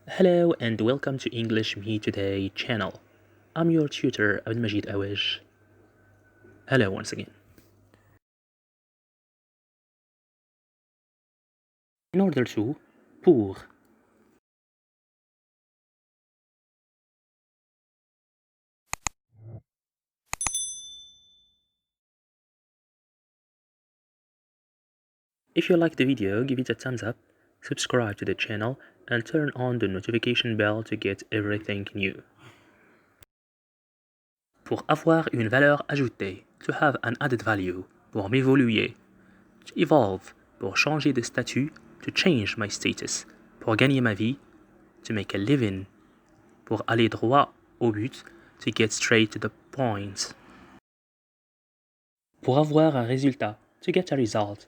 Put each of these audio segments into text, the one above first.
Hello and welcome to English Me Today channel. I'm your tutor Abdelmajid Awej. Hello once again. In order to, pour. If you like the video, give it a thumbs up, subscribe to the channel, and turn on the notification bell to get everything new. Pour avoir une valeur ajoutée, to have an added value, pour m'évoluer, to evolve, pour changer de statut, to change my status, pour gagner ma vie, to make a living, pour aller droit au but, to get straight to the point. Pour avoir un résultat, to get a result.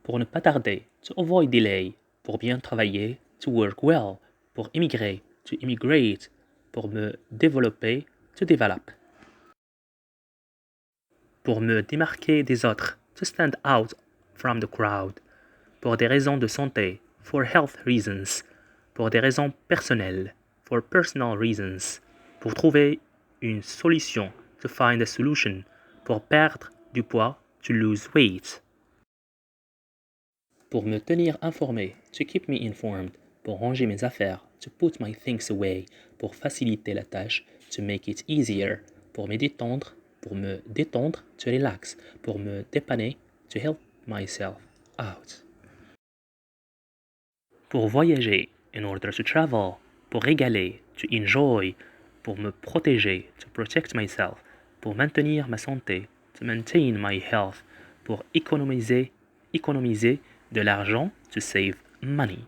Pour ne pas tarder, to avoid delay. Pour bien travailler, to work well. Pour immigrer, to immigrate. Pour me développer, to develop. Pour me démarquer des autres, to stand out from the crowd. Pour des raisons de santé, for health reasons. Pour des raisons personnelles, for personal reasons. Pour trouver une solution, to find a solution. Pour perdre du poids, to lose weight. Pour me tenir informé, to keep me informed. Pour ranger mes affaires, to put my things away. Pour faciliter la tâche, to make it easier. Pour me détendre, to relax. Pour me dépanner, to help myself out. Pour voyager, in order to travel. Pour régaler, to enjoy. Pour me protéger, to protect myself. Pour maintenir ma santé, to maintain my health. Pour économiser de l'argent, to save money.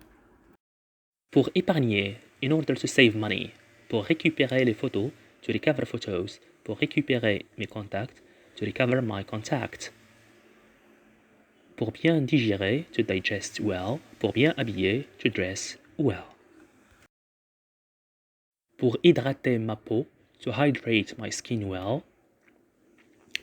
Pour épargner, in order to save money. Pour récupérer les photos, to recover photos. Pour récupérer mes contacts, to recover my contacts. Pour bien digérer, to digest well. Pour bien habiller, to dress well. Pour hydrater ma peau, to hydrate my skin well.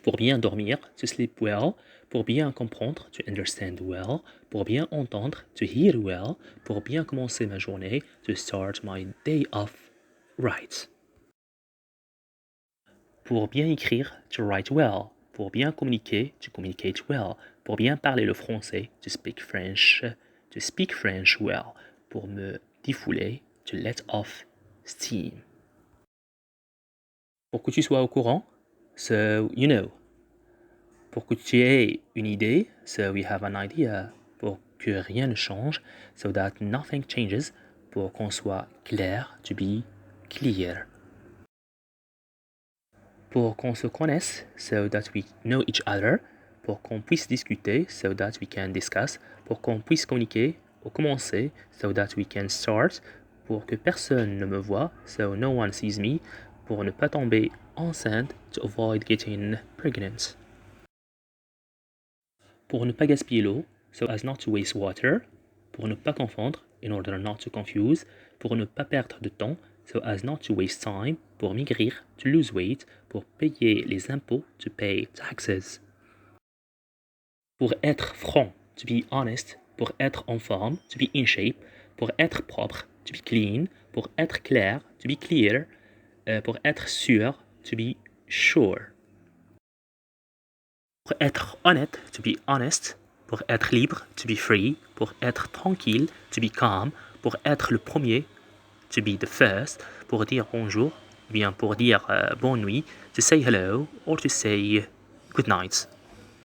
Pour bien dormir, to sleep well. Pour bien comprendre, to understand well. Pour bien entendre, to hear well. Pour bien commencer ma journée, to start my day off right. Pour bien écrire, to write well. Pour bien communiquer, to communicate well. Pour bien parler le français, to speak French well. Pour me défouler, to let off steam. Pour que tu sois au courant, so you know. Pour que tu aies une idée, so we have an idea. Pour que rien ne change, so that nothing changes. Pour qu'on soit clair, to be clear. Pour qu'on se connaisse, so that we know each other. Pour qu'on puisse discuter, so that we can discuss. Pour qu'on puisse communiquer ou commencer, so that we can start. Pour que personne ne me voie, so no one sees me. Pour ne pas tomber enceinte, to avoid getting pregnant. Pour ne pas gaspiller l'eau, so as not to waste water. Pour ne pas confondre, in order not to confuse. Pour ne pas perdre de temps, so as not to waste time. Pour maigrir, to lose weight. Pour payer les impôts, to pay taxes. Pour être franc, to be honest. Pour être en forme, to be in shape. Pour être propre, to be clean. Pour être clair, to be clear. Pour être sûr, to be sure. Pour être honnête, to be honest. Pour être libre, to be free. Pour être tranquille, to be calm. Pour être le premier, to be the first. Pour dire bonjour, bien pour dire bonne nuit, to say hello or to say good night.